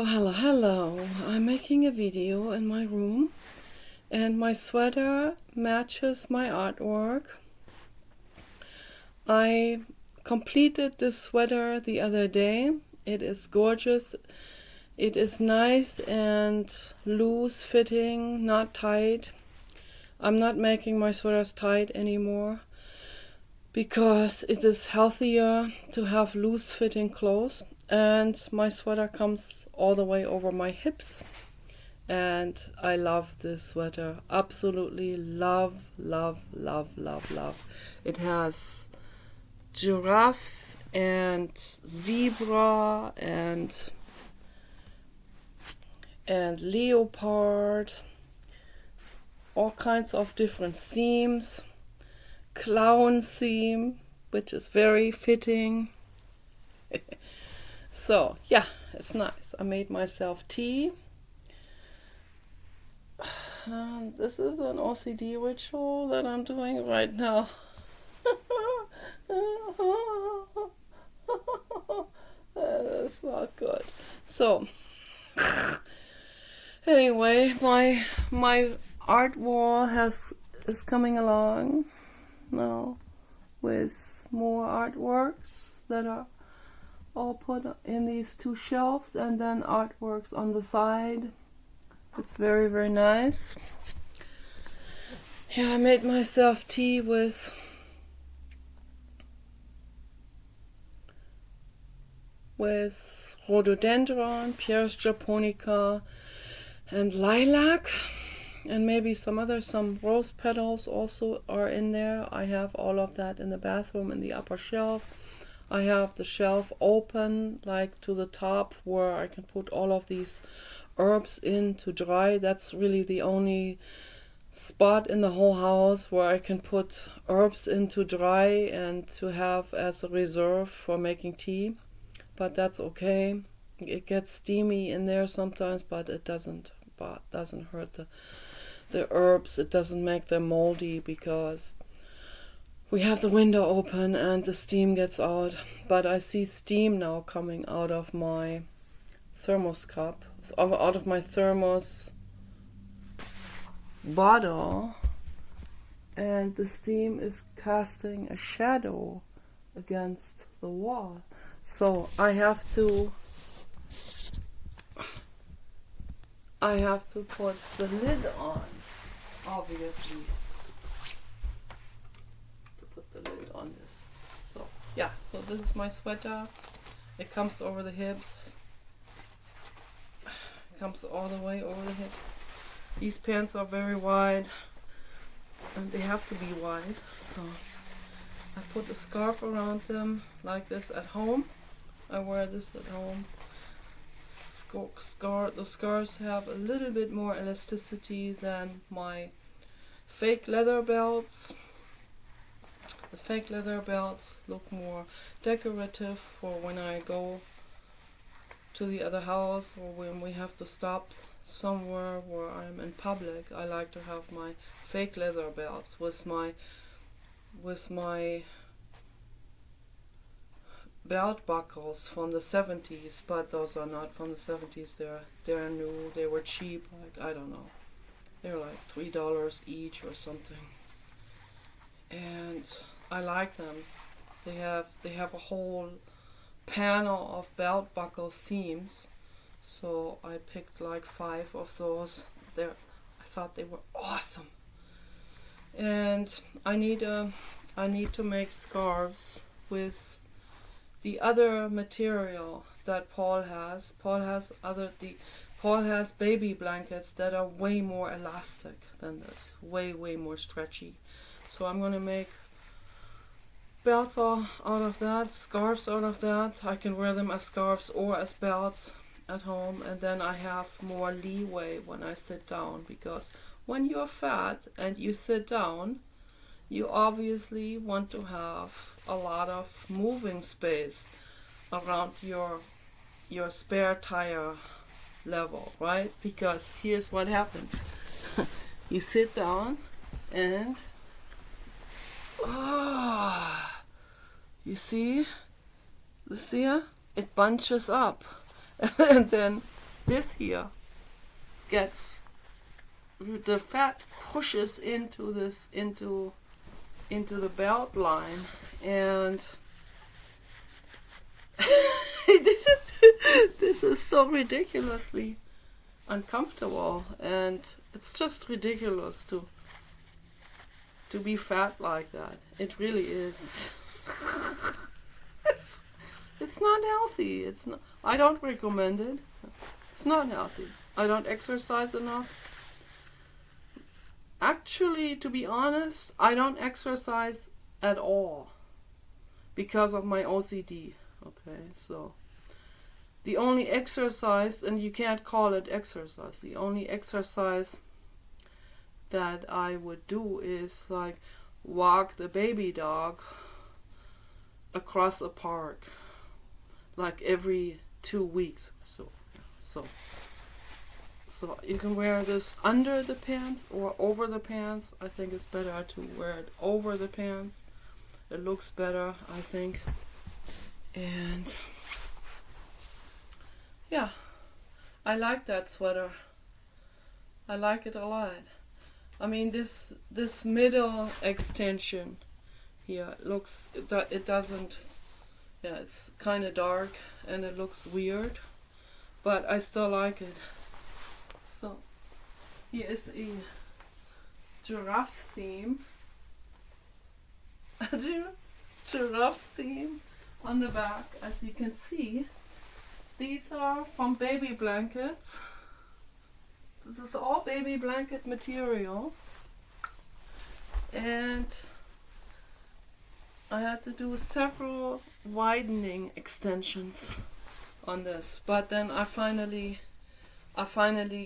Oh, hello. I'm making a video in my room and my sweater matches my artwork. I completed this sweater the other day. It is gorgeous. It is nice and loose fitting, not tight. I'm not making my sweaters tight anymore because it is healthier to have loose fitting clothes. And my sweater comes all the way over my hips. And I love this sweater. Absolutely love. It has giraffe and zebra and leopard. All kinds of different themes. Clown theme, which is very fitting. So, yeah, it's nice. I made myself tea. This is an OCD ritual that I'm doing right now. That's not good. So, anyway, my art wall is coming along now with more artworks that are all put in these two shelves, and then artworks on the side. It's very, very nice. Yeah, I made myself tea with rhododendron, Pieris japonica, and lilac, and maybe some rose petals also are in there. I have all of that in the bathroom in the upper shelf. I have the shelf open like to the top where I can put all of these herbs in to dry. That's really the only spot in the whole house where I can put herbs in to dry and to have as a reserve for making tea. But that's okay. It gets steamy in there sometimes, but it doesn't hurt the herbs. It doesn't make them moldy because we have the window open and the steam gets out. But I see steam now coming out of my thermos cup, out of my thermos bottle, and the steam is casting a shadow against the wall. So I have to put the lid on, obviously. The lid on this. So yeah, so this is my sweater. It comes over the hips. It comes all the way over the hips. These pants are very wide and they have to be wide, so I put a scarf around them like this at home. I wear this at home. The scarves have a little bit more elasticity than my fake leather belts. The fake leather belts look more decorative for when I go to the other house or when we have to stop somewhere where I'm in public. I like to have my fake leather belts with my belt buckles from the 70s, but those are not from the 70s. They're new. They were cheap, like I don't know. They're like $3 each or something. And I like them. They have a whole panel of belt buckle themes. So I picked like 5 of those. I thought they were awesome. And I need to make scarves with the other material that Paul has. Paul has baby blankets that are way more elastic than this. Way more stretchy. So I'm going to make belts out of that, scarves out of that. I can wear them as scarves or as belts at home, and then I have more leeway when I sit down, because when you're fat and you sit down, you obviously want to have a lot of moving space around your spare tire level, right? Because here's what happens. You sit down and you see this here? It bunches up. And then this here gets, the fat pushes into the belt line, and this is so ridiculously uncomfortable, and it's just ridiculous to be fat like that. It really is. It's not healthy. It's not. I don't recommend it. It's not healthy. I don't exercise enough. Actually, to be honest, I don't exercise at all because of my OCD. Okay, so the only exercise, and you can't call it exercise, the only exercise that I would do is like walk the baby dog across a park, like every 2 weeks or so. So you can wear this under the pants or over the pants. I think it's better to wear it over the pants. It looks better, I think. And yeah, I like that sweater. I like it a lot. I mean, this middle extension here looks, it doesn't, yeah, it's kind of dark and it looks weird, but I still like it. So here is a giraffe theme. A giraffe theme on the back, as you can see. These are from baby blankets. This is all baby blanket material. And I had to do several widening extensions on this, but then I finally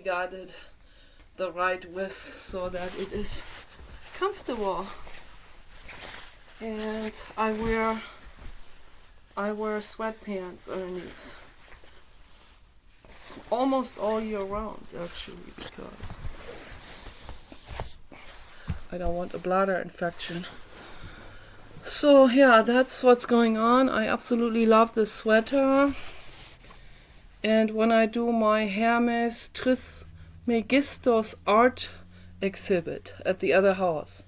got it the right width so that it is comfortable. And I wear sweatpants underneath almost all year round, actually, because I don't want a bladder infection. So yeah, that's what's going on. I absolutely love this sweater. And when I do my Hermes Trismegistus art exhibit at the other house,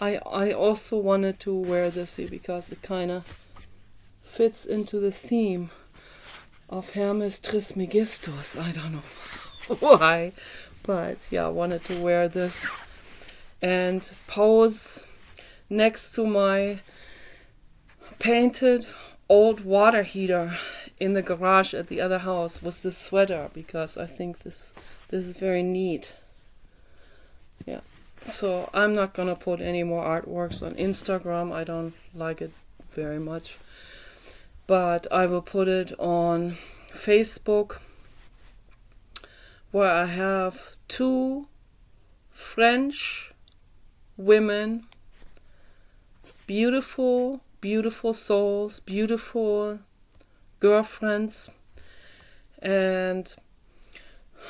I also wanted to wear this here because it kind of fits into the theme of Hermes Trismegistus. I don't know why, but yeah, I wanted to wear this and pose next to my painted old water heater in the garage at the other house with this sweater, because I think this is very neat. Yeah. So I'm not gonna put any more artworks on Instagram. I don't like it very much. But I will put it on Facebook, where I have 2 French women, beautiful souls, beautiful girlfriends, and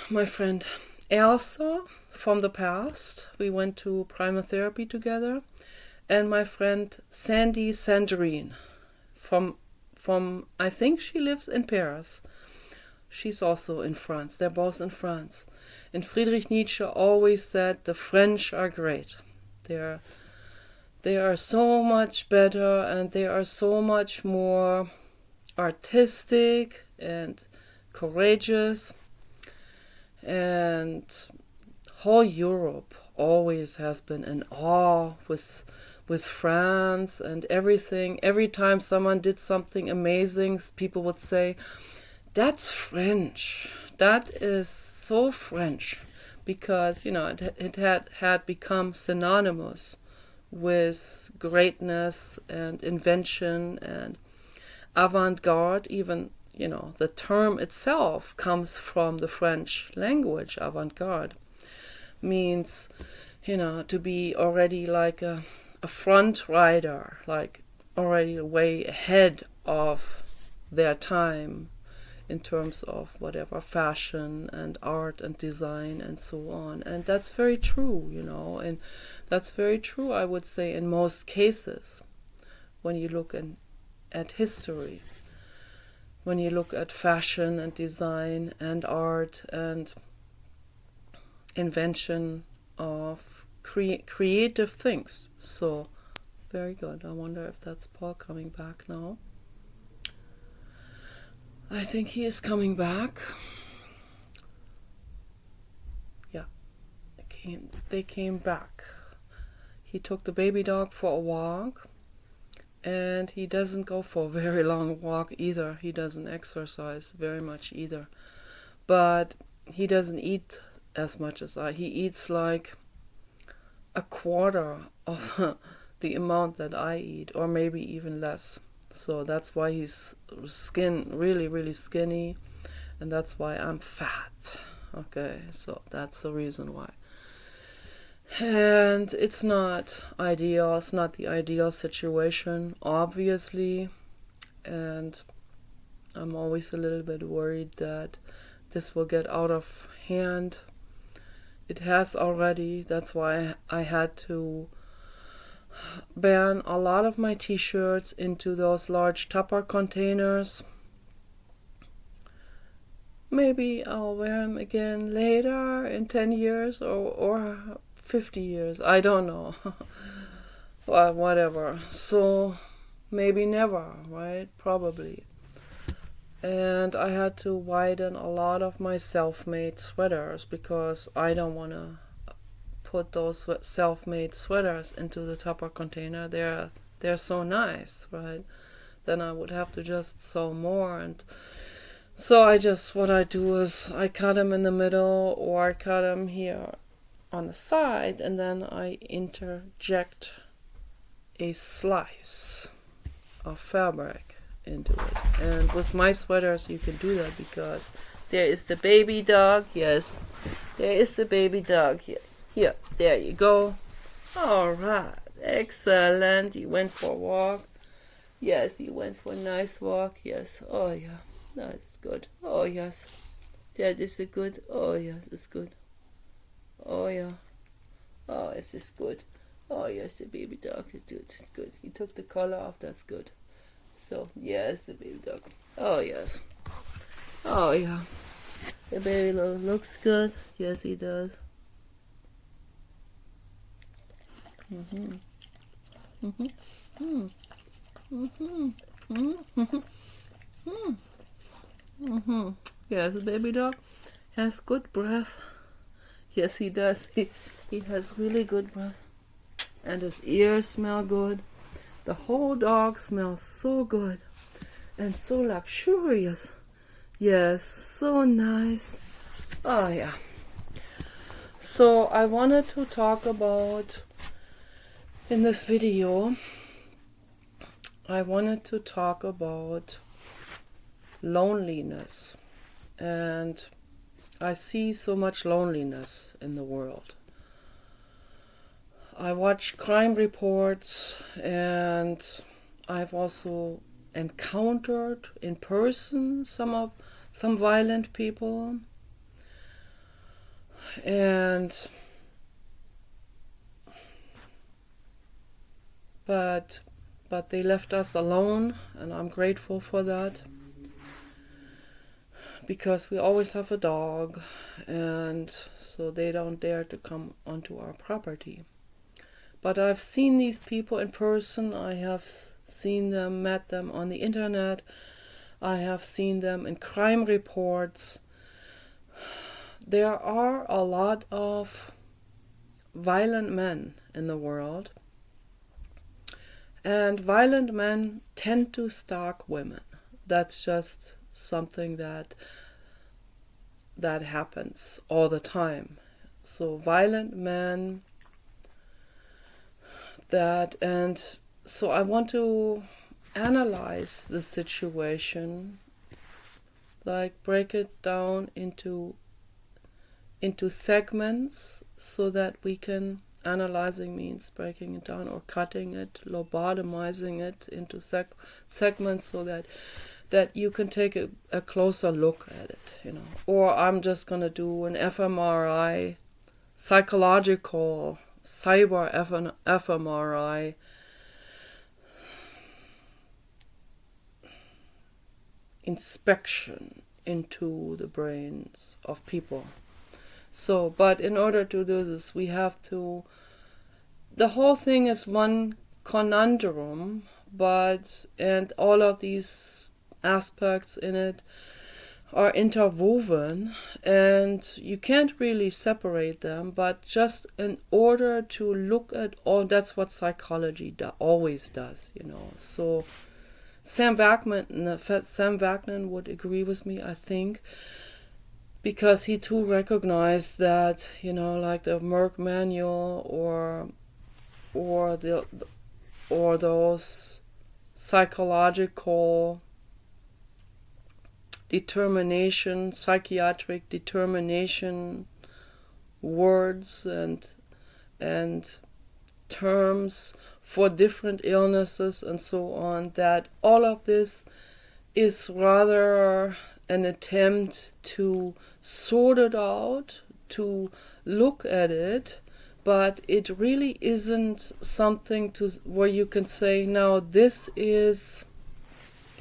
my friend Elsa from the past. We went to primotherapy together, and my friend Sandy Sandrine from I think she lives in Paris. She's also in France. They're both in France. And Friedrich Nietzsche always said the French are great. They are so much better, and they are so much more artistic and courageous. And whole Europe always has been in awe with France and everything. Every time someone did something amazing, people would say, that's French. That is so French. Because, it had become synonymous with greatness and invention and avant-garde. Even, the term itself comes from the French language. Avant-garde means, to be already like a front rider, like already way ahead of their time in terms of whatever fashion and art and design and so on. And that's very true, and that's very true, I would say, in most cases when you look at history. when you look at fashion and design and art and invention of creative things. So very good. I wonder if that's Paul coming back now. I think he is coming back. Yeah, they came back. He took the baby dog for a walk, and he doesn't go for a very long walk either. He doesn't exercise very much either. But he doesn't eat as much as I. He eats like a quarter of the amount that I eat, or maybe even less. So that's why he's really, really skinny, and that's why I'm fat. Okay, so that's the reason why. And it's not ideal. It's not the ideal situation, obviously. And I'm always a little bit worried that this will get out of hand. It has already. That's why I had to ban a lot of my t-shirts into those large Tupper containers. Maybe I'll wear them again later in 10 years or 50 years. I don't know. Well, whatever. So maybe never, right? Probably. And I had to widen a lot of my self-made sweaters because I don't want to put those self-made sweaters into the Tupper container. They're so nice, right? Then I would have to just sew more. And so what I do is I cut them in the middle, or I cut them here on the side, and then I interject a slice of fabric into it. And with my sweaters you can do that because there is the baby dog. Yes, there is the baby dog here. Here, there you go. All right, excellent. You went for a walk. Yes, you went for a nice walk. Yes, oh yeah, that's good. Oh yes, that is good. Oh yes, it's good. Oh yeah, oh this is good. Oh yes, the baby dog is good. It's good. He took the collar off. That's good. So yes, the baby dog. Oh yes. Oh yeah, the baby looks good. Yes, he does. Mhm. Mhm. Mhm. Mhm. Mhm. Mhm. Mhm. Yes, the baby dog has good breath. Yes, he does. He has really good breath, and his ears smell good. The whole dog smells so good and so luxurious. Yes, so nice. Oh yeah. So I wanted to talk about, in this video, I wanted to talk about loneliness. And I see so much loneliness in the world. I watch crime reports, and I've also encountered in person some violent people, and but they left us alone, and I'm grateful for that, because we always have a dog, and so they don't dare to come onto our property. But I've seen these people in person. I have seen them, met them on the internet. I have seen them in crime reports. There are a lot of violent men in the world. And violent men tend to stalk women. That's just something that happens all the time. So violent men and so I want to analyze the situation, like break it down into segments, so that we can, analyzing means breaking it down or cutting it, lobotomizing it into segments, so that you can take a closer look at it, Or I'm just gonna do an fMRI, psychological cyber fMRI, inspection into the brains of people. So, but in order to do this, we have to, the whole thing is one conundrum, and all of these aspects in it are interwoven, and you can't really separate them, but just in order to look at all, that's what psychology always does, So Sam Vaknin would agree with me, I think, because he too recognized that, like the Merck manual or those psychological determination, psychiatric determination words and terms for different illnesses and so on, that all of this is rather an attempt to sort it out, to look at it, but it really isn't something where you can say, now this is,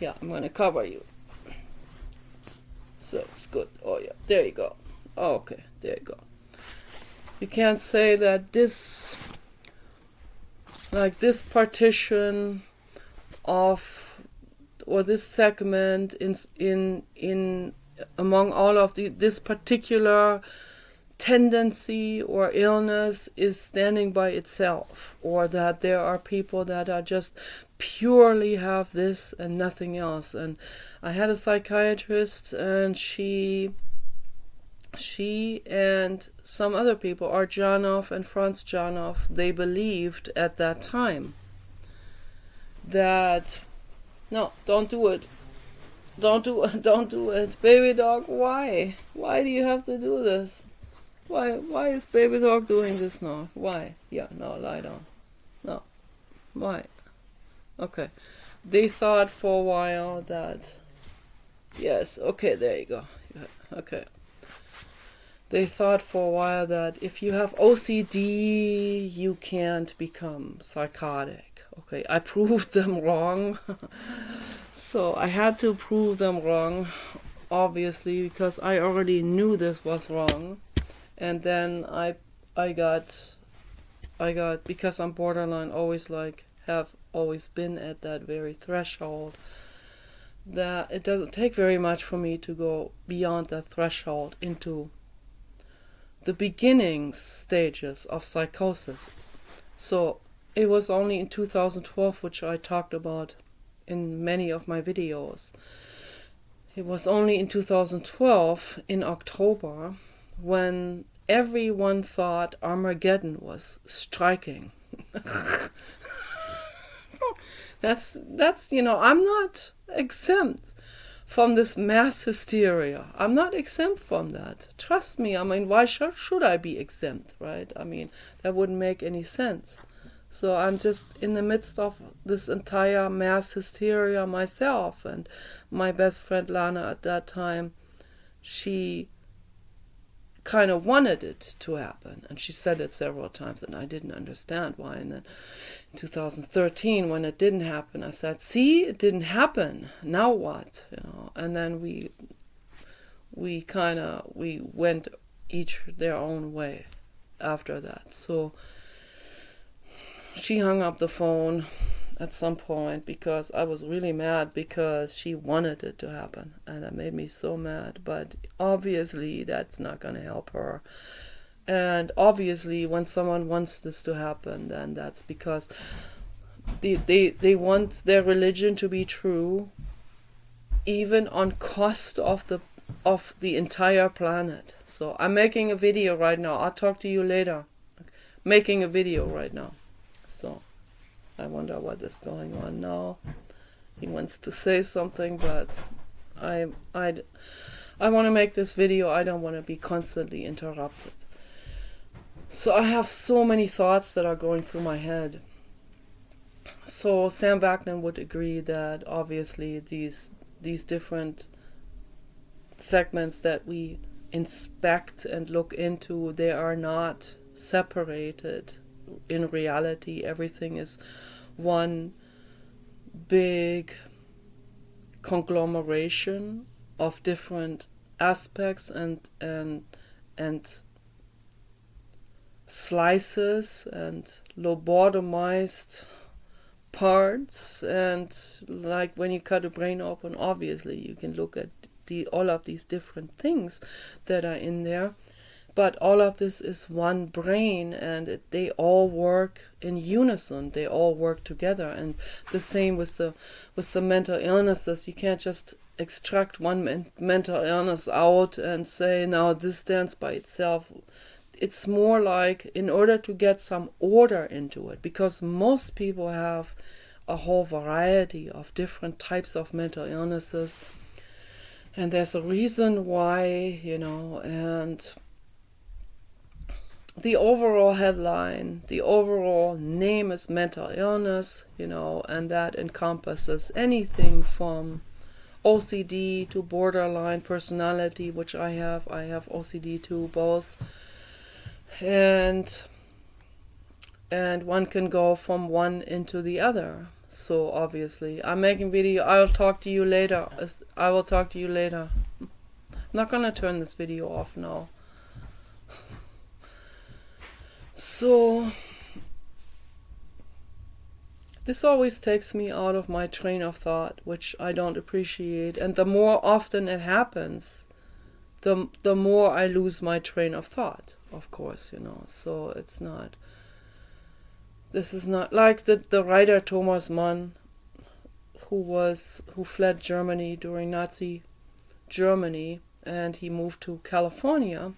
I'm going to cover you. So it's good. Oh yeah, there you go. Oh, okay, there you go. You can't say that this partition of, or this segment in among all of this particular tendency or illness is standing by itself, or that there are people that are just purely have this and nothing else. And I had a psychiatrist, and she and some other people, Art Janov and Franz Janov, they believed at that time that, no, don't do it. Don't do it. Baby dog, why? Why do you have to do this? Why is baby dog doing this now? Why? Yeah, no, lie down. No. Why? Okay. They thought for a while that, yes, okay, there you go. Okay. They thought for a while that if you have OCD, you can't become psychotic. Okay, I proved them wrong. So I had to prove them wrong, obviously, because I already knew this was wrong. And then I got, because I'm borderline, have always been at that very threshold, that it doesn't take very much for me to go beyond that threshold into the beginning stages of psychosis. So it was only in 2012, which I talked about in many of my videos. It was only in 2012, in October, when everyone thought Armageddon was striking. That's I'm not exempt from this mass hysteria. I'm not exempt from that. Trust me. I mean, why should I be exempt, right? I mean, that wouldn't make any sense. So I'm just in the midst of this entire mass hysteria myself. And my best friend Lana at that time, she kind of wanted it to happen, and she said it several times, and I didn't understand why. And then in 2013, when it didn't happen, I said, see, it didn't happen, now what? And then we went each their own way after that. So she hung up the phone at some point because I was really mad, because she wanted it to happen, and that made me so mad. But obviously that's not going to help her. And obviously when someone wants this to happen, then that's because they want their religion to be true, even on cost of the entire planet. So I'm making a video right now. I'll talk to you later. Making a video right now. So I wonder what is going on now. He wants to say something, but I want to make this video. I don't want to be constantly interrupted. So I have so many thoughts that are going through my head. So Sam Vaknin would agree that obviously these different segments that we inspect and look into, they are not separated. In reality, everything is one big conglomeration of different aspects and slices and lobotomized parts. And like when you cut a brain open, obviously you can look at all of these different things that are in there, but all of this is one brain, and they all work in unison. They all work together. And the same with the mental illnesses. You can't just extract one mental illness out and say, now this stands by itself. It's more like, in order to get some order into it, because most people have a whole variety of different types of mental illnesses, and there's a reason why, and the overall headline, the overall name is mental illness, and that encompasses anything from OCD to borderline personality, which I have. I have OCD too, both. And one can go from one into the other. So obviously, I'm making video. I will talk to you later. I'm not gonna turn this video off now. So this always takes me out of my train of thought, which I don't appreciate. And the more often it happens, the more I lose my train of thought, of course, So this is not like the writer Thomas Mann, who fled Germany during Nazi Germany, and he moved to California.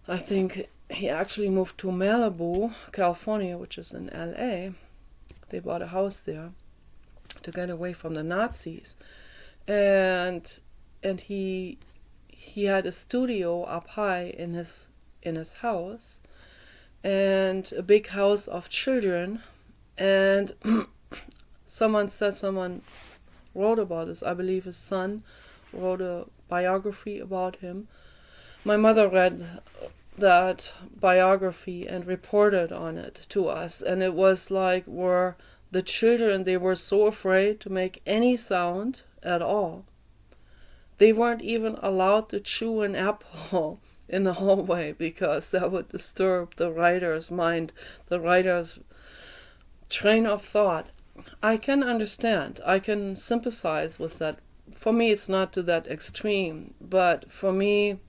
I think he actually moved to Malibu, California, which is in LA. They bought a house there to get away from the Nazis. And he had a studio up high in his house, and a big house of children. And someone wrote about this. I believe his son wrote a biography about him. My mother read that biography and reported on it to us, and it was like, where the children, they were so afraid to make any sound at all. They weren't even allowed to chew an apple in the hallway, because that would disturb the writer's mind, the writer's train of thought. I can understand, I can sympathize with that. For me, it's not to that extreme, but for me,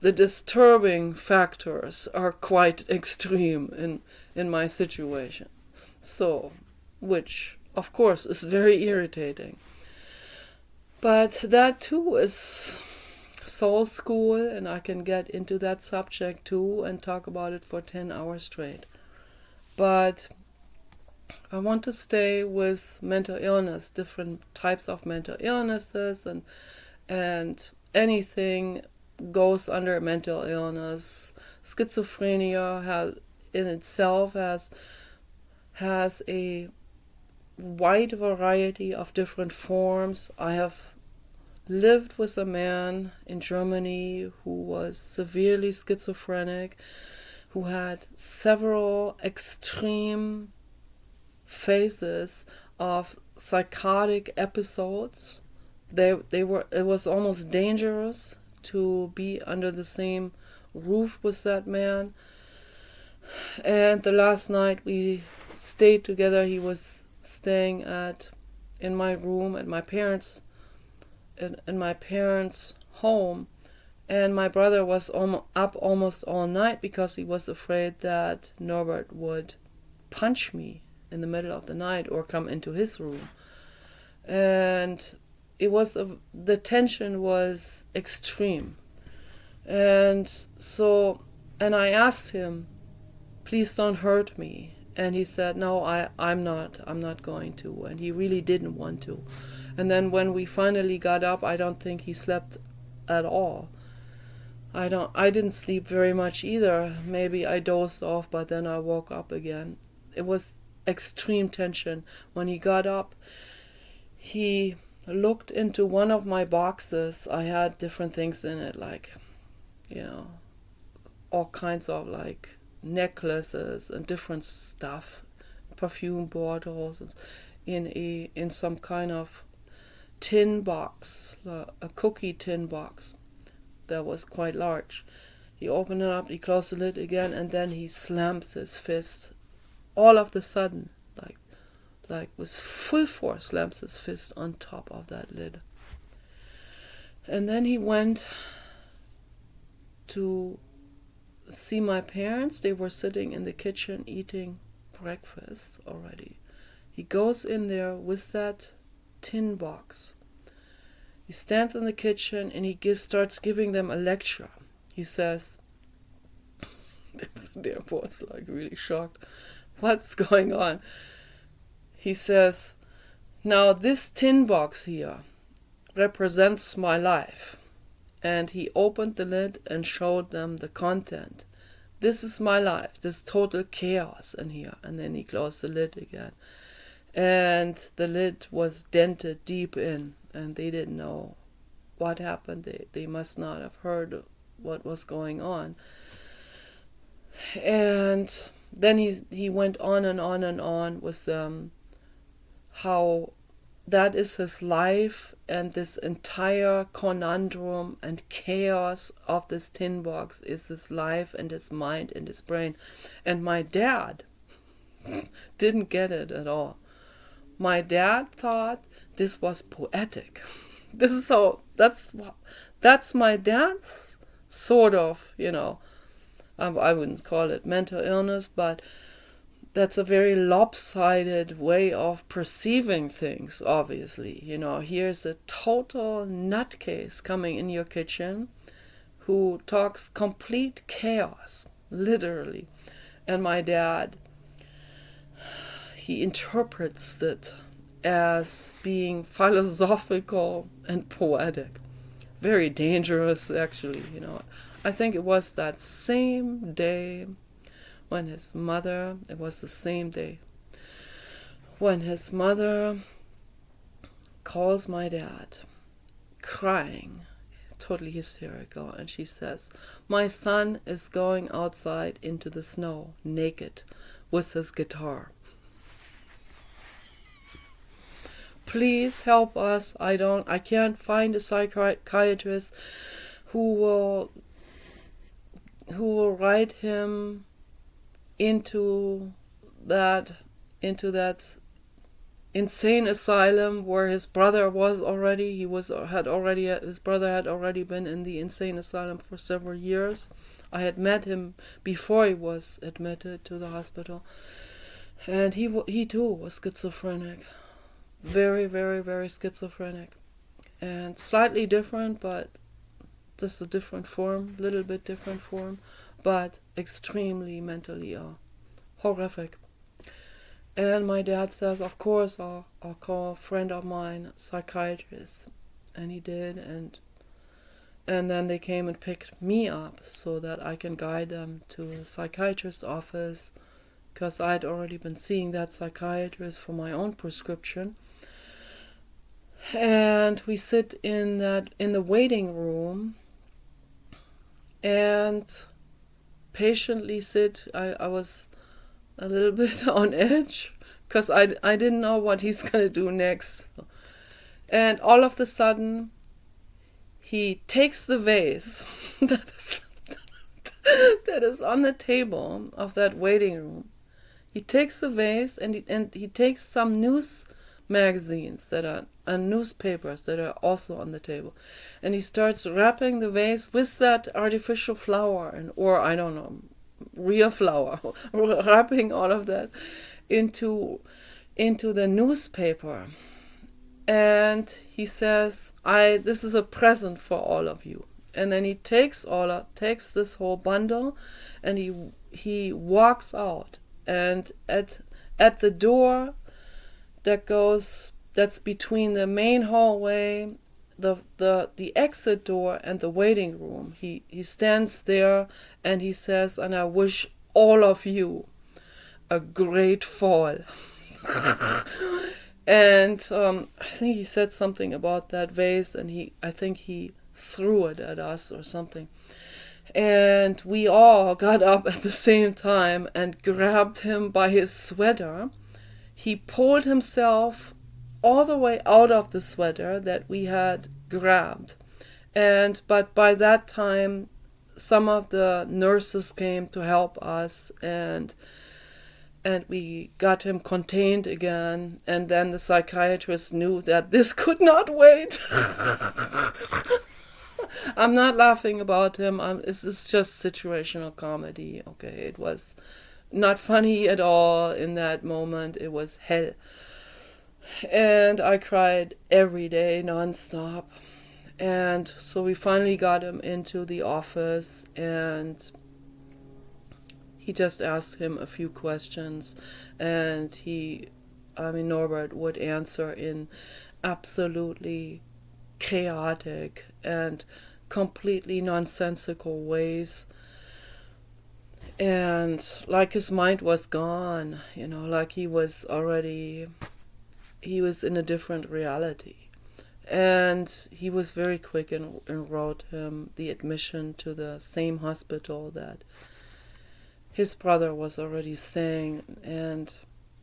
the disturbing factors are quite extreme in my situation. So, which, of course, is very irritating. But that too is soul school, and I can get into that subject too and talk about it for 10 hours straight. But I want to stay with mental illness, different types of mental illnesses, and anything goes under mental illness. Schizophrenia in itself has a wide variety of different forms. I have lived with a man in Germany who was severely schizophrenic, who had several extreme phases of psychotic episodes. It was almost dangerous to be under the same roof with that man. And the last night we stayed together, he was staying in my room at my parents' home, and my brother was up almost all night because he was afraid that Norbert would punch me in the middle of the night or come into his room. And the tension was extreme. And I asked him, please don't hurt me. And he said, no, I'm not going to. And he really didn't want to. And then when we finally got up, I don't think he slept at all. I didn't sleep very much either. Maybe I dozed off, but then I woke up again. It was extreme tension. When he got up, he looked into one of my boxes. I had different things in it, like, all kinds of necklaces and different stuff, perfume bottles, in some kind of tin box, a cookie tin box that was quite large. He opened it up, he closed the lid again, and then he slams his fist all of the sudden, like with full force, slams his fist on top of that lid. And then he went to see my parents. They were sitting in the kitchen eating breakfast already. He goes in there with that tin box. He stands in the kitchen and he starts giving them a lecture. He says, they was like really shocked. What's going on? He says, now this tin box here represents my life. And he opened the lid and showed them the content. This is my life, this total chaos in here. And then he closed the lid again. And the lid was dented deep in, and they didn't know what happened. They must not have heard what was going on. And then he went on and on and on with them, how that is his life, and this entire conundrum and chaos of this tin box is his life and his mind and his brain. And my dad didn't get it at all. My dad thought this was poetic. This is how, that's my dad's sort of, I wouldn't call it mental illness, but that's a very lopsided way of perceiving things, obviously. Here's a total nutcase coming in your kitchen who talks complete chaos, literally. And my dad, he interprets it as being philosophical and poetic. Very dangerous, actually. I think it was that same day when his mother calls my dad, crying, totally hysterical, and she says, my son is going outside into the snow, naked, with his guitar. Please help us. I can't find a psychiatrist who will write him into that insane asylum where his brother was already. His brother had already been in the insane asylum for several years. I had met him before he was admitted to the hospital, and he too was schizophrenic, very, very, very schizophrenic, and slightly different, but just a different form, little bit different form, but extremely mentally ill, horrific. And my dad says, of course, I'll call a friend of mine, a psychiatrist, and he did, and then they came and picked me up so that I can guide them to a psychiatrist's office, because I'd already been seeing that psychiatrist for my own prescription. And we sit in the waiting room and patiently sit. I was a little bit on edge because I didn't know what he's going to do next. And all of a sudden, he takes the vase that is on the table of that waiting room. He takes the vase and he takes some news magazines and newspapers that are also on the table, and he starts wrapping the vase with that artificial flower or I don't know, real flower, wrapping all of that into the newspaper. And he says, this is a present for all of you. And then he takes this whole bundle, and he walks out, and at the door that's between the main hallway, the exit door, and the waiting room, he stands there and he says, and I wish all of you a great fall. And I think he said something about that vase, and I think he threw it at us or something. And we all got up at the same time and grabbed him by his sweater. he pulled himself all the way out of the sweater that we had grabbed. But by that time, some of the nurses came to help us, and we got him contained again. And then the psychiatrist knew that this could not wait. I'm not laughing about him. This is just situational comedy. Okay, it was not funny at all in that moment. It was hell. And I cried every day nonstop. And so we finally got him into the office, and he just asked him a few questions, and Norbert would answer in absolutely chaotic and completely nonsensical ways. And like his mind was gone, like he was in a different reality. And he was very quick and wrote him the admission to the same hospital that his brother was already staying. And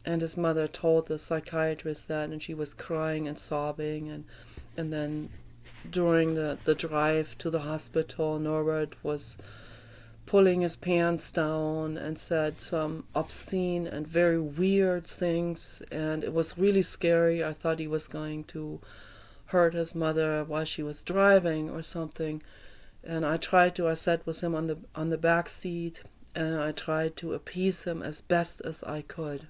his mother told the psychiatrist that, and she was crying and sobbing. And then during the drive to the hospital, Norbert was pulling his pants down and said some obscene and very weird things. And it was really scary. I thought he was going to hurt his mother while she was driving or something. And I sat with him on the back seat, and I tried to appease him as best as I could.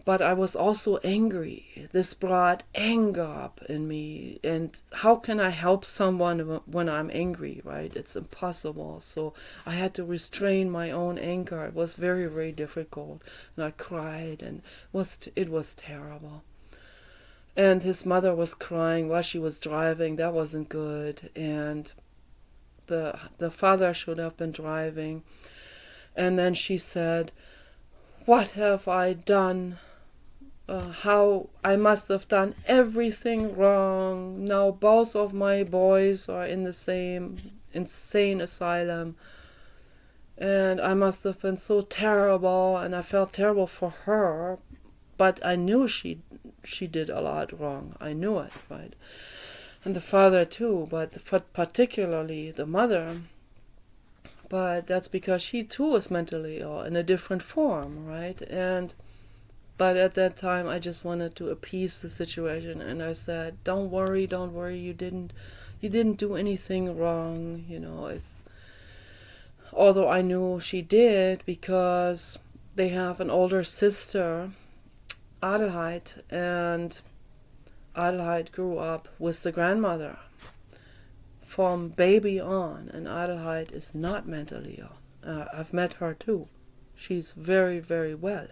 But I was also angry. This brought anger up in me. And how can I help someone when I'm angry, right? It's impossible. So I had to restrain my own anger. It was very, very difficult. And I cried, and it was terrible. And his mother was crying while she was driving. That wasn't good. And the father should have been driving. And then she said, "What have I done? How I must have done everything wrong. Now both of my boys are in the same insane asylum. And I must have been so terrible." And I felt terrible for her. But I knew she did a lot wrong. I knew it, right? And the father too, but particularly the mother. But that's because she too was mentally ill in a different form, right? But at that time, I just wanted to appease the situation, and I said, "Don't worry, you didn't do anything wrong, although I knew she did, because they have an older sister, Adelheid, and Adelheid grew up with the grandmother from baby on, and Adelheid is not mentally ill. I've met her too. She's very, very well.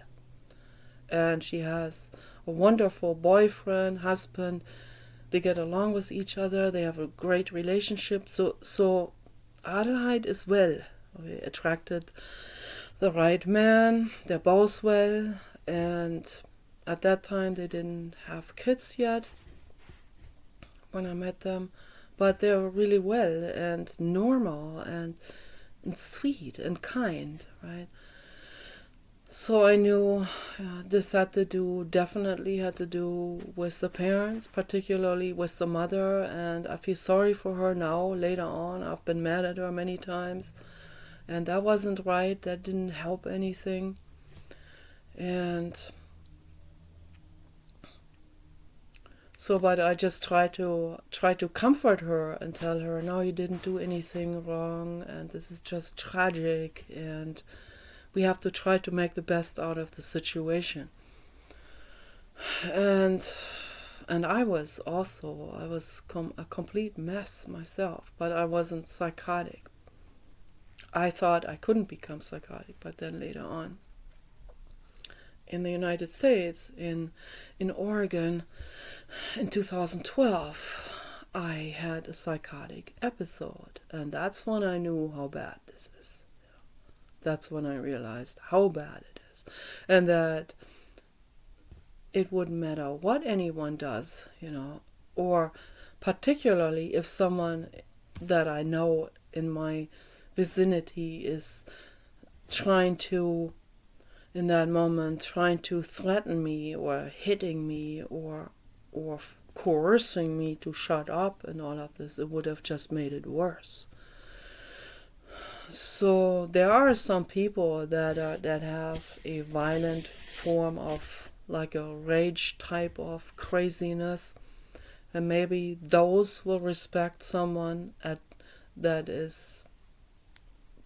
And she has a wonderful boyfriend, husband. They get along with each other. They have a great relationship. So Adelheid is well. We attracted the right man. They're both well. And at that time, they didn't have kids yet when I met them. But they were really well and normal and sweet and kind, right? So I knew this definitely had to do with the parents, particularly with the mother, and I feel sorry for her now, later on. I've been mad at her many times, and that wasn't right. That didn't help anything. And so, but I just try to comfort her and tell her, no, you didn't do anything wrong, and this is just tragic, and we have to try to make the best out of the situation. And I was a complete mess myself, but I wasn't psychotic. I thought I couldn't become psychotic, but then later on, in the United States, in Oregon, in 2012, I had a psychotic episode, and that's when I knew how bad this is. That's when I realized how bad it is, and that it wouldn't matter what anyone does, or particularly if someone that I know in my vicinity is trying to in that moment trying to threaten me or hitting me or coercing me to shut up and all of this. It would have just made it worse. So there are some people that have a violent form of like a rage type of craziness, and maybe those will respect someone that is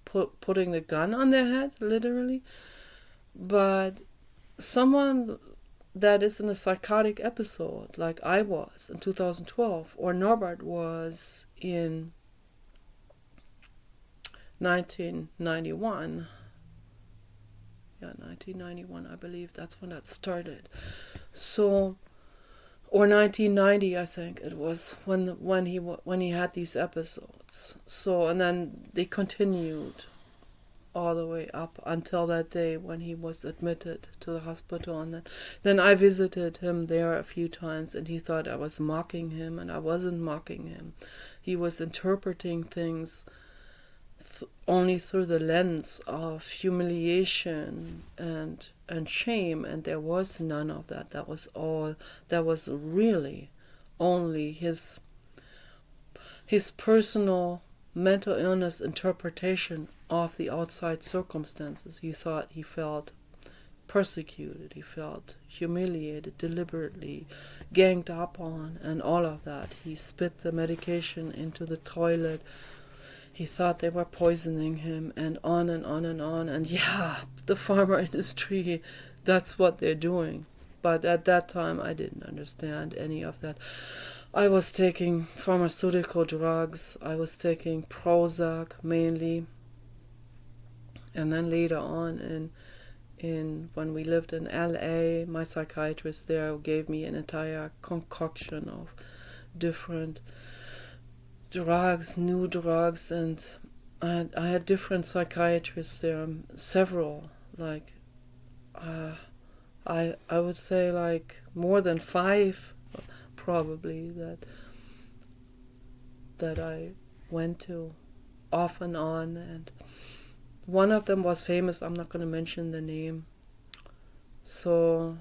putting the gun on their head, literally. But someone that is in a psychotic episode, like I was in 2012, or Norbert was in 1991. Yeah, 1991, I believe that's when that started. So, or 1990, I think it was when he had these episodes. So, and then they continued all the way up until that day when he was admitted to the hospital. And then I visited him there a few times, and he thought I was mocking him, and I wasn't mocking him. He was interpreting things only through the lens of humiliation and shame, and there was none of that. That was really only his personal mental illness interpretation of the outside circumstances. He thought he felt persecuted, he felt humiliated, deliberately ganged up on, and all of that. He spit the medication into the toilet. He thought they were poisoning him, and on and on and on. And yeah, the pharma industry, that's what they're doing. But at that time, I didn't understand any of that. I was taking pharmaceutical drugs. I was taking Prozac mainly. And then later on, when we lived in LA, my psychiatrist there gave me an entire concoction of different drugs, new drugs, and I had different psychiatrists there, several, like I would say like more than 5 probably that I went to off and on, and one of them was famous. I'm not going to mention the name. So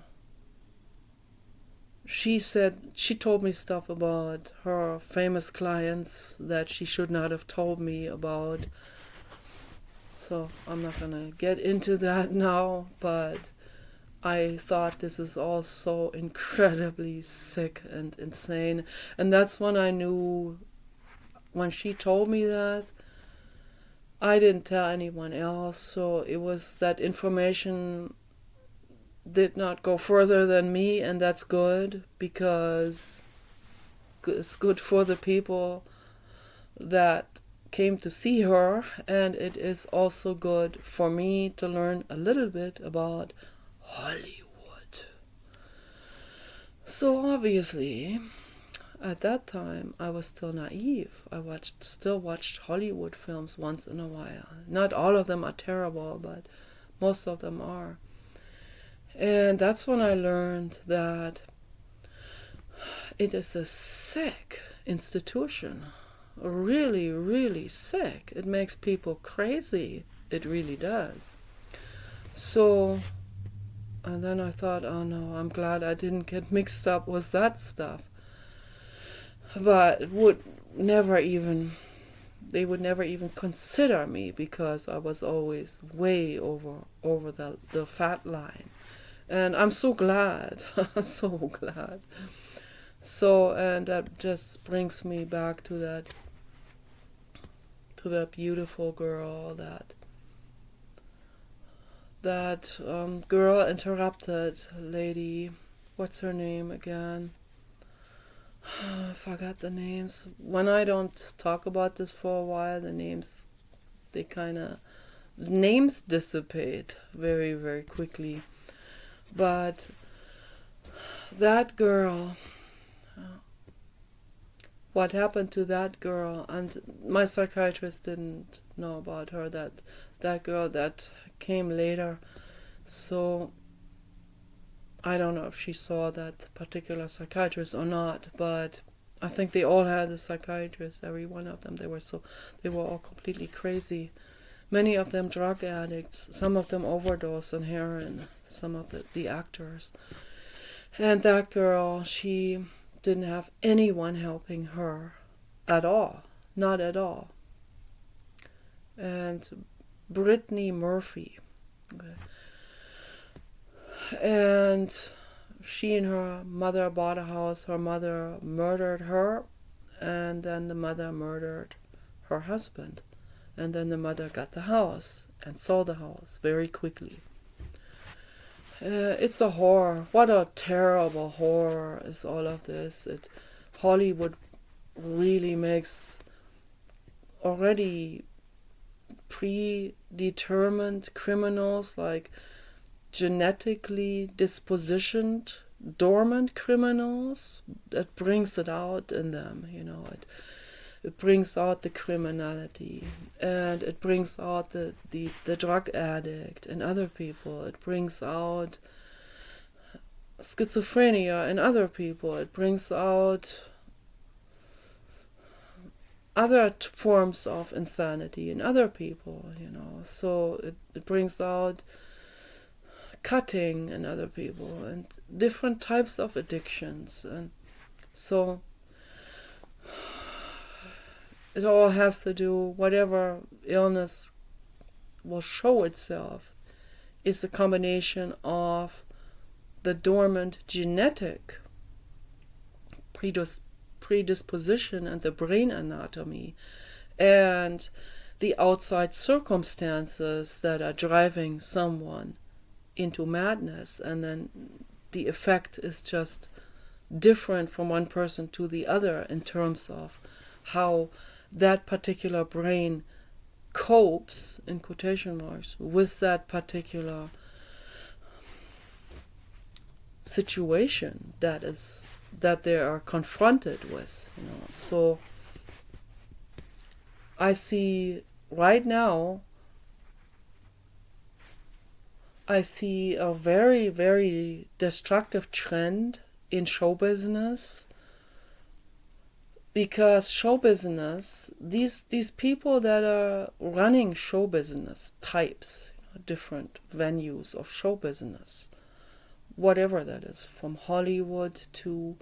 she told me stuff about her famous clients that she should not have told me about. So I'm not going to get into that now, but I thought this is all so incredibly sick and insane. And that's when I knew, when she told me that, I didn't tell anyone else. So it was that information did not go further than me, and that's good, because it's good for the people that came to see her, and it is also good for me to learn a little bit about Hollywood. So obviously, at that time, I was still naive. I still watched Hollywood films once in a while. Not all of them are terrible, but most of them are. And that's when I learned that it is a sick institution. Really, really sick. It makes people crazy. It really does. So, and then I thought, oh no, I'm glad I didn't get mixed up with that stuff. But they would never even consider me, because I was always way over the fat line. And I'm so glad, so glad. So, and that just brings me back to that beautiful girl, that girl interrupted lady. What's her name again? I forgot the names. When I don't talk about this for a while, the names dissipate very, very quickly. But that girl, what happened to that girl, and my psychiatrist didn't know about her, that girl that came later. So I don't know if she saw that particular psychiatrist or not, but I think they all had a psychiatrist, every one of them. They were all completely crazy. Many of them drug addicts, some of them overdose on heroin, some of the actors. And that girl, she didn't have anyone helping her at all, not at all. And Brittany Murphy, okay. And she and her mother bought a house. Her mother murdered her, and then the mother murdered her husband. And then the mother got the house and sold the house very quickly. It's a horror. What a terrible horror is all of this. Hollywood really makes already predetermined criminals, like genetically dispositioned, dormant criminals. That brings it out in them, it brings out the criminality, and it brings out the drug addict and other people. It brings out schizophrenia in other people. It brings out other forms of insanity in other people, So it brings out cutting in other people and different types of addictions. And so it all has to do, whatever illness will show itself, is a combination of the dormant genetic predisposition and the brain anatomy, and the outside circumstances that are driving someone into madness, and then the effect is just different from one person to the other in terms of how that particular brain copes, in quotation marks, with that particular situation that they are confronted with. So I see right now, I see a very, very destructive trend in show business, because show business, these people that are running show business types, different venues of show business, whatever that is, from Hollywood to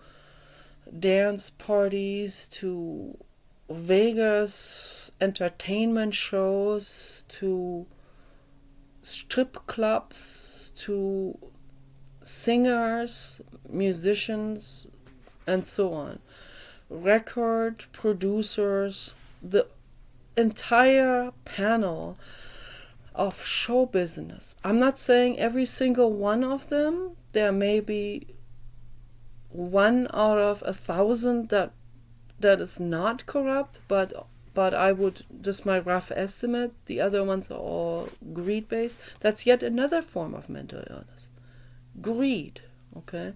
dance parties to Vegas entertainment shows to strip clubs to singers, musicians, and so on. Record producers, the entire panel of show business. I'm not saying every single one of them. There may be 1 out of 1,000 that is not corrupt, but I would, just my rough estimate, the other ones are all greed-based. That's yet another form of mental illness. Greed, okay?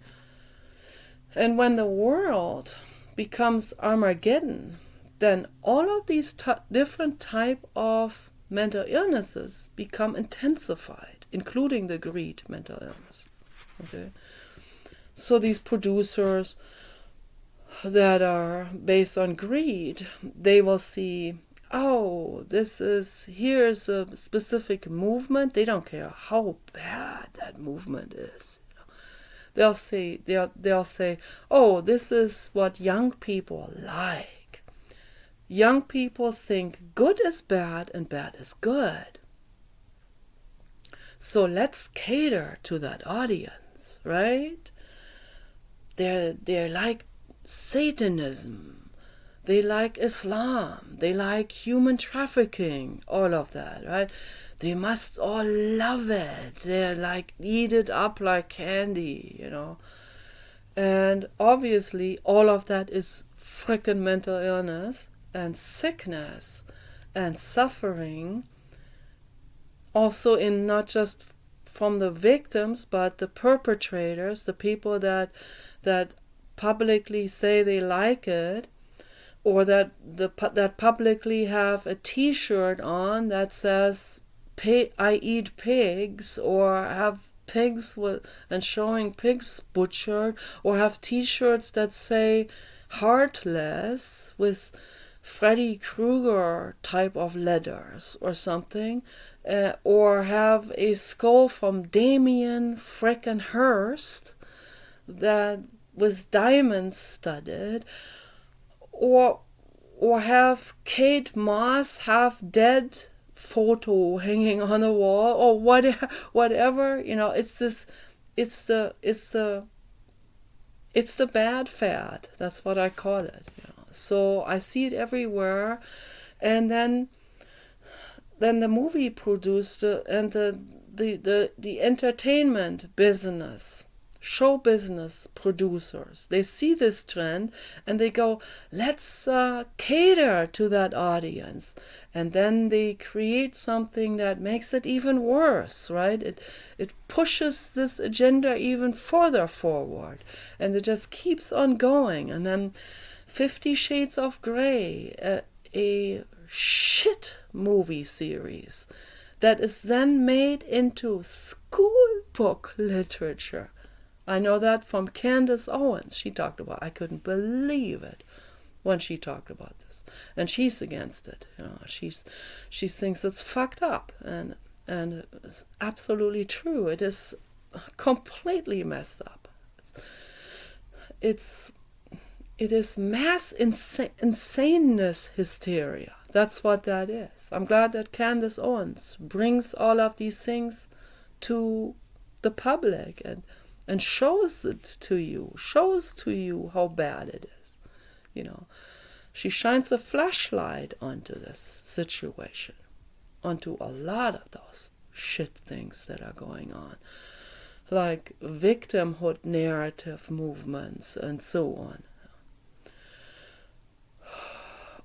And when the world becomes Armageddon, then all of these different type of mental illnesses become intensified, including the greed mental illness. Okay, so these producers that are based on greed, they will see, oh, here's a specific movement. They don't care how bad that movement is. They'll say, oh, this is what young people like. Young people think good is bad and bad is good. So let's cater to that audience, right? They're like Satanism. They like Islam. They like human trafficking, all of that, right? They must all love it. They're like, eat it up like candy, And obviously, all of that is frickin' mental illness and sickness and suffering. Also, in not just from the victims, but the perpetrators, the people that publicly say they like it, or that publicly have a T-shirt on that says I eat pigs, or have pigs and showing pigs butchered, or have T-shirts that say heartless with Freddy Krueger type of letters or something, or have a skull from Damien frickin' Hirst that was diamond studded, or have Kate Moss half dead photo hanging on the wall, or whatever. It's the bad fad. That's what I call it. So I see it everywhere, and then the movie producer and the entertainment business, show business producers, they see this trend and they go, let's cater to that audience, and then they create something that makes it even worse, right? It pushes this agenda even further forward, and it just keeps on going. And then 50 Shades of Grey, a shit movie series that is then made into school book literature. I know that from Candace Owens. She talked about it. I couldn't believe it when she talked about this, and she's against it. She thinks it's fucked up, and it's absolutely true. It is completely messed up. It is mass insaneness hysteria. That's what that is. I'm glad that Candace Owens brings all of these things to the public and shows it to you, how bad it is. She shines a flashlight onto this situation, onto a lot of those shit things that are going on, like victimhood narrative movements and so on.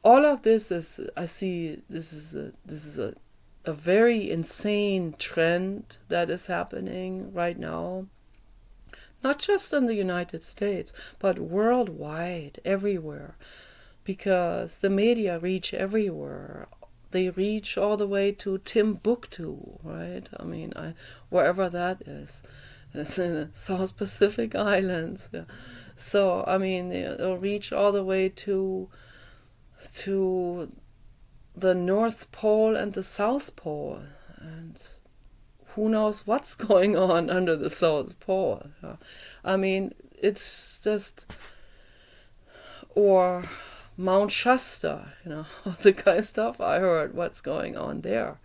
All of this is, I see, this is a very insane trend that is happening right now, not just in the United States, but worldwide, everywhere, because the media reach everywhere. They reach all the way to Timbuktu, right? I mean, wherever that is. It's in the South Pacific Islands. Yeah. So, I mean, they'll reach all the way to the North Pole and the South Pole, and who knows what's going on under the South Pole. I mean, it's just, or Mount Shasta, the kind of stuff I heard, what's going on there.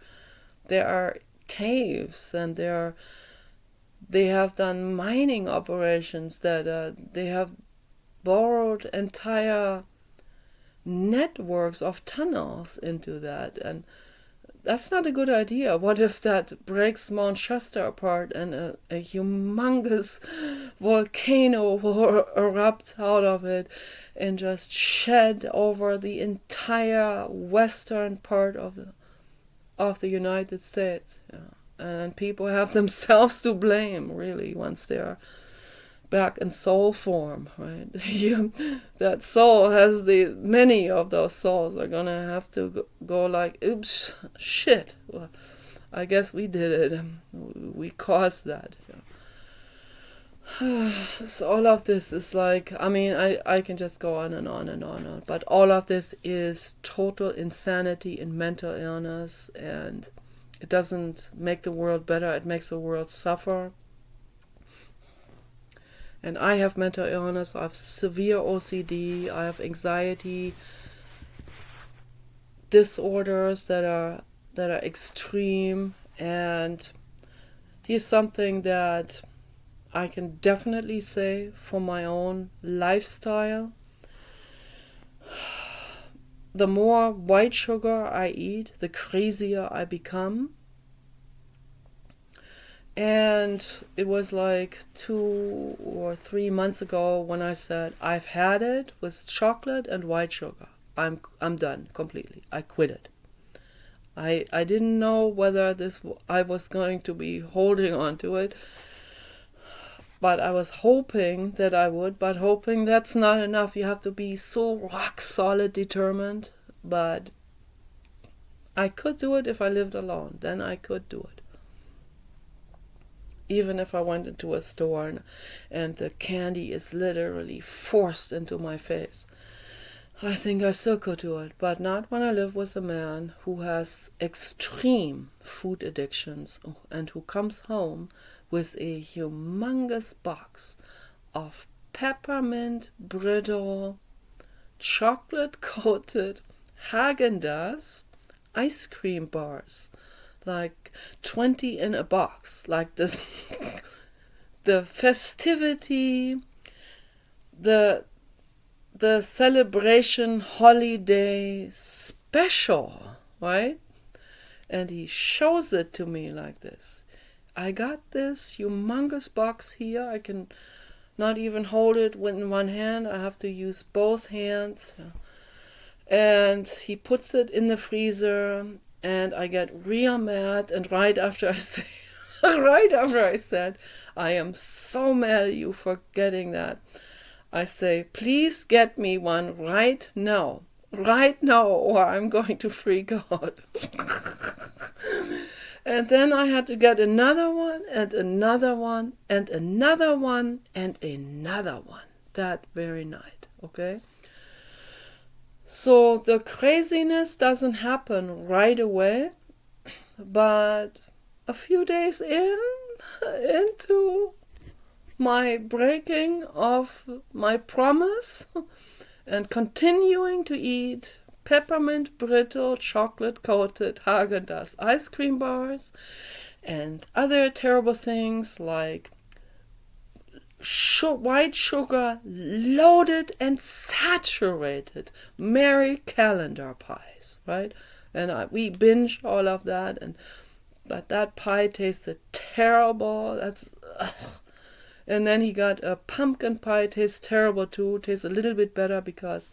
There are caves, and they have done mining operations that they have borrowed entire networks of tunnels into that, and that's not a good idea. What if that breaks Mount Shasta apart and a humongous volcano will erupt out of it and just shed over the entire western part of the United States? And people have themselves to blame, really, once they're back in soul form, right? That soul has many of those souls are gonna have to go like, oops, shit. Well, I guess we did it. We caused that. So all of this is like, I mean, I can just go on and on and on, but all of this is total insanity and mental illness, and it doesn't make the world better. It makes the world suffer. And I have mental illness, I have severe OCD, I have anxiety disorders that are extreme, and here's something that I can definitely say for my own lifestyle. The more white sugar I eat, the crazier I become. And it was like 2 or 3 months ago when I said, I've had it with chocolate and white sugar. I'm done completely. I quit it. I didn't know whether I was going to be holding on to it, but I was hoping that I would, but hoping that's not enough. You have to be so rock solid determined. But I could do it if I lived alone. Then I could do it. Even if I went into a store and the candy is literally forced into my face. I think I still could do it, but not when I live with a man who has extreme food addictions and who comes home with a humongous box of peppermint brittle chocolate coated Haagen-Dazs ice cream bars, like 20 in a box, like this. The festivity, the celebration holiday special, right? And he shows it to me like this. I got this humongous box here. I can not even hold it in one hand. I have to use both hands. And he puts it in the freezer, and I get real mad. And right after I said, I am so mad at you for getting that, I say, please get me one right now, or I'm going to freak out. And then I had to get another one, and another one, and another one, and another one that very night, okay? So the craziness doesn't happen right away, but a few days into my breaking of my promise and continuing to eat peppermint brittle chocolate coated Haagen-Dazs ice cream bars and other terrible things like white sugar loaded and saturated Mary Calendar pies, right? And we binge all of that, but that pie tasted terrible. And then he got a pumpkin pie, tastes terrible too, tastes a little bit better because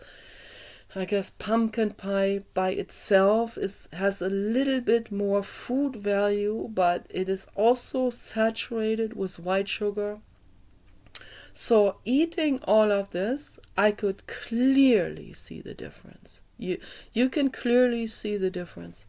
I guess pumpkin pie by itself has a little bit more food value, but it is also saturated with white sugar. So eating all of this, I could clearly see the difference. You can clearly see the difference.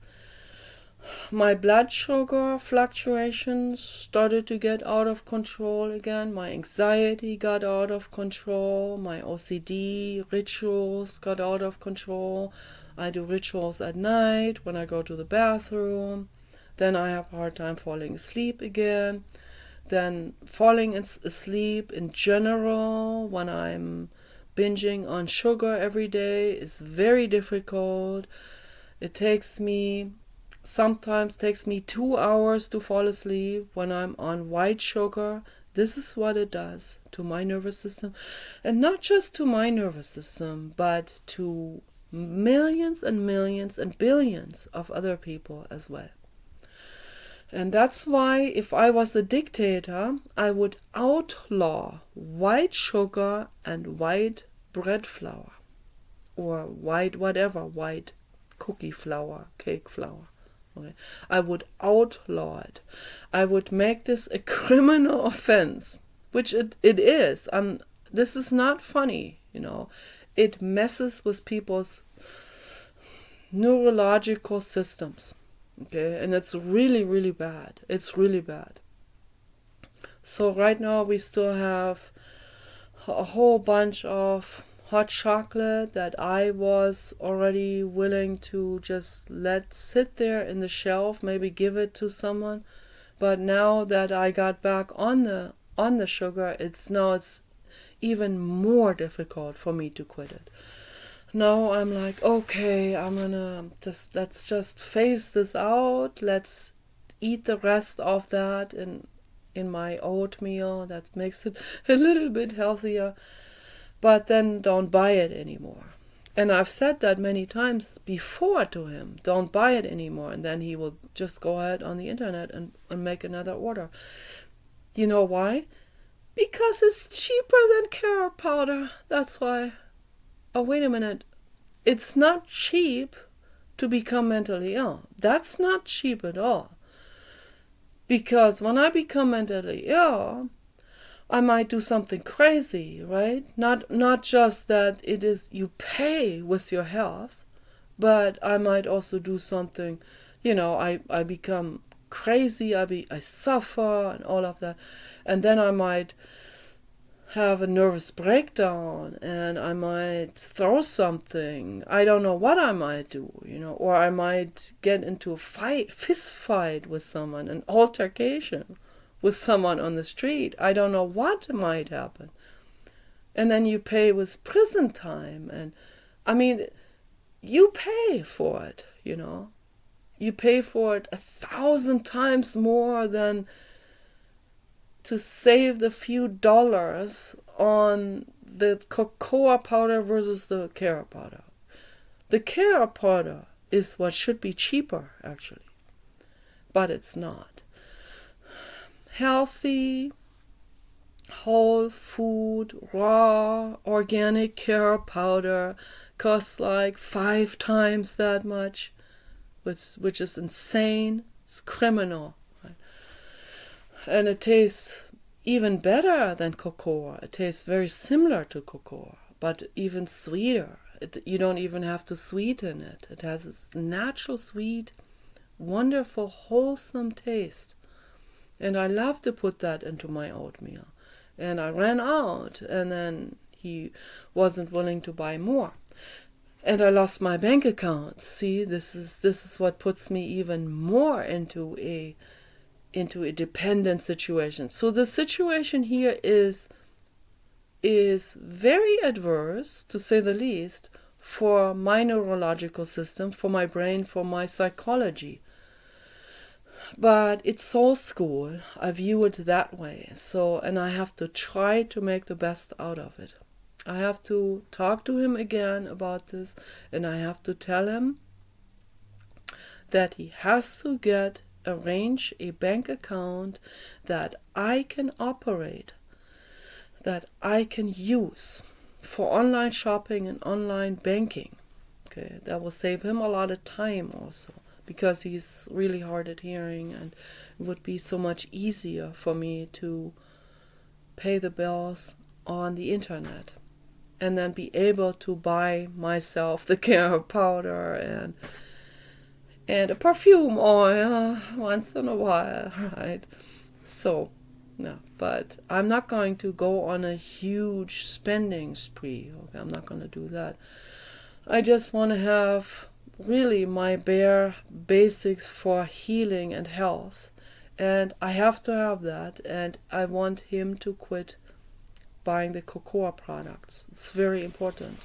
My blood sugar fluctuations started to get out of control again. My anxiety got out of control. My OCD rituals got out of control. I do rituals at night when I go to the bathroom. Then I have a hard time falling asleep again. Then falling asleep in general when I'm binging on sugar every day is very difficult. It sometimes takes me 2 hours to fall asleep when I'm on white sugar. This is what it does to my nervous system. And not just to my nervous system, but to millions and millions and billions of other people as well. And that's why if I was a dictator, I would outlaw white sugar and white bread flour. Or white cookie flour, cake flour. Okay. I would outlaw it. I would make this a criminal offense, which it is. This is not funny, It messes with people's neurological systems. Okay, and it's really, really bad. It's really bad. So right now we still have a whole bunch of hot chocolate that I was already willing to just let sit there in the shelf, maybe give it to someone. But now that I got back on the sugar, it's even more difficult for me to quit it. Now I'm like, okay, let's just phase this out. Let's eat the rest of that in my oatmeal. That makes it a little bit healthier. But then don't buy it anymore. And I've said that many times before to him, don't buy it anymore. And then he will just go ahead on the internet and make another order. You know why? Because it's cheaper than carrot powder. That's why. Oh, wait a minute. It's not cheap to become mentally ill. That's not cheap at all. Because when I become mentally ill, I might do something crazy, right? Not just that it is you pay with your health, but I might also do something, I become crazy, I suffer and all of that. And then I might have a nervous breakdown and I might throw something. I don't know what I might do, or I might get into a fist fight with someone, an altercation with someone on the street. I don't know what might happen. And then you pay with prison time. And I mean, you pay for it, You pay for it 1,000 times more than to save the few dollars on the cocoa powder versus the carrot powder. The carrot powder is what should be cheaper, actually, but it's not. Healthy, whole food, raw, organic carrot powder costs like 5 times that much, which is insane. It's criminal. And it tastes even better than cocoa. It tastes very similar to cocoa, but even sweeter. You don't even have to sweeten it. It has this natural sweet, wonderful, wholesome taste. And I love to put that into my oatmeal. And I ran out, and then he wasn't willing to buy more. And I lost my bank account. See, this is what puts me even more into a dependent situation. So the situation here is very adverse, to say the least, for my neurological system, for my brain, for my psychology. But it's soul school. I view it that way. So, and I have to try to make the best out of it. I have to talk to him again about this, and I have to tell him that he has to arrange a bank account that I can operate, that I can use for online shopping and online banking. Okay, that will save him a lot of time also, because he's really hard at hearing, and it would be so much easier for me to pay the bills on the internet and then be able to buy myself the carrot powder and a perfume oil once in a while, right? So, no, but I'm not going to go on a huge spending spree. Okay, I'm not going to do that. I just want to have really my bare basics for healing and health. And I have to have that, and I want him to quit buying the cocoa products. It's very important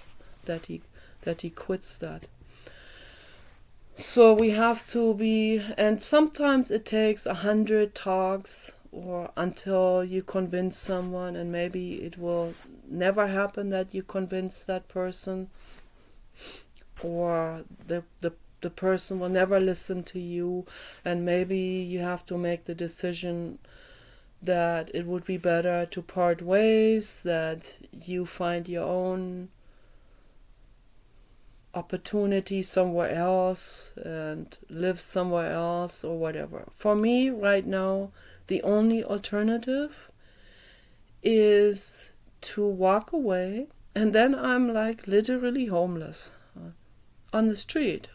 that he quits that. So we have to be, and sometimes it takes 100 talks or until you convince someone, and maybe it will never happen that you convince that person, or the person will never listen to you, and maybe you have to make the decision that it would be better to part ways, that you find your own opportunity somewhere else and live somewhere else or whatever. For me right now, the only alternative is to walk away, and then I'm like literally homeless on the street.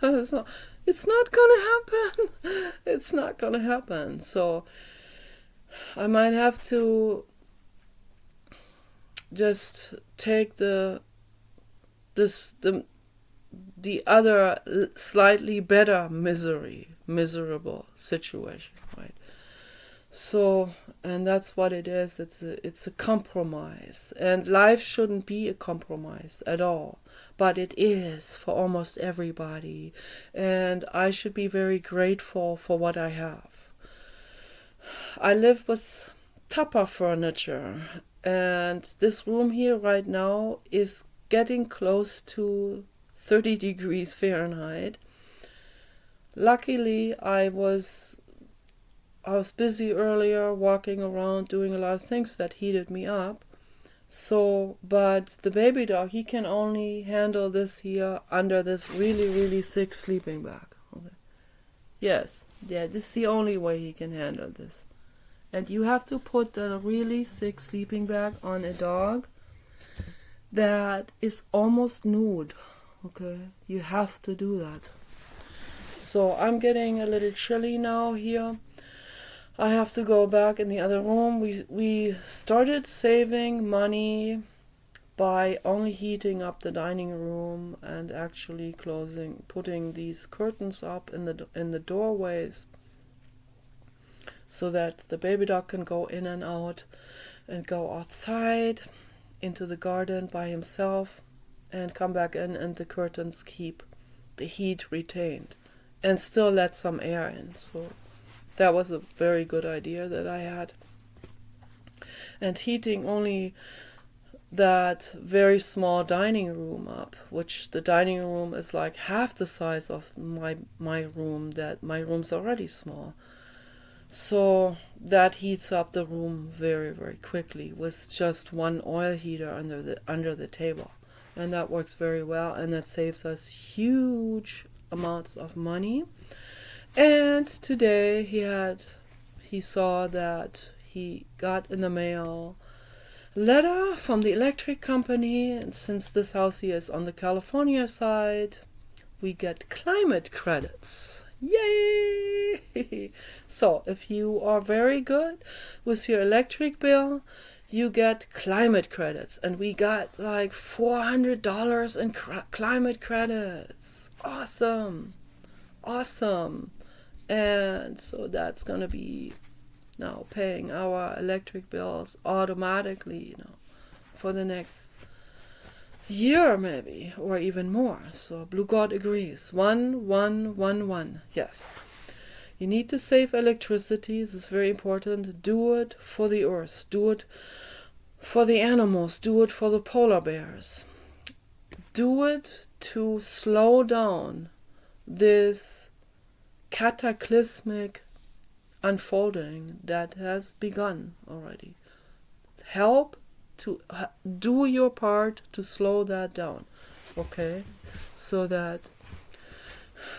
It's not gonna happen. It's not gonna happen. So I might have to just take the other slightly better miserable situation, right? So, and that's what it is. It's a compromise, and life shouldn't be a compromise at all, but it is for almost everybody, and I should be very grateful for what I have. I live with tupper furniture, and this room here right now is getting close to 30 degrees Fahrenheit. Luckily, I was busy earlier walking around doing a lot of things that heated me up. So, but the baby dog, he can only handle this here under this really, really thick sleeping bag. Okay. Yes, yeah, this is the only way he can handle this. And you have to put the really thick sleeping bag on a dog that is almost nude. Okay, you have to do that. So I'm getting a little chilly now here. I have to go back in the other room. We started saving money by only heating up the dining room and actually putting these curtains up in the doorways, so that the baby dog can go in and out and go outside into the garden by himself and come back in, and the curtains keep the heat retained and still let some air in. So that was a very good idea that I had. And heating only that very small dining room up, which the dining room is like half the size of my room, that my room's already small. So that heats up the room very, very quickly with just one oil heater under the table. And that works very well, and that saves us huge amounts of money. And today he saw that he got in the mail letter from the electric company, and since this house here is on the California side, we get climate credits. Yay! So if you are very good with your electric bill, you get climate credits, and we got like $400 in climate credits. Awesome. And so that's gonna be now paying our electric bills automatically, for the next year maybe, or even more. So Blue God agrees. 1111. Yes. You need to save electricity. This is very important. Do it for the earth. Do it for the animals. Do it for the polar bears. Do it to slow down this cataclysmic unfolding that has begun already. Help to do your part to slow that down, okay? So that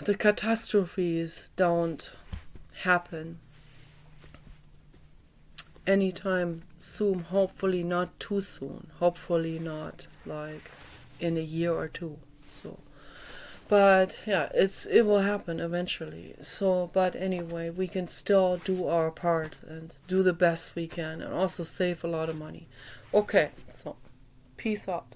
the catastrophes don't happen anytime soon, hopefully not too soon, hopefully not like in a year or two. So, but yeah, it will happen eventually. So, but anyway, we can still do our part and do the best we can, and also save a lot of money. Okay, so peace out.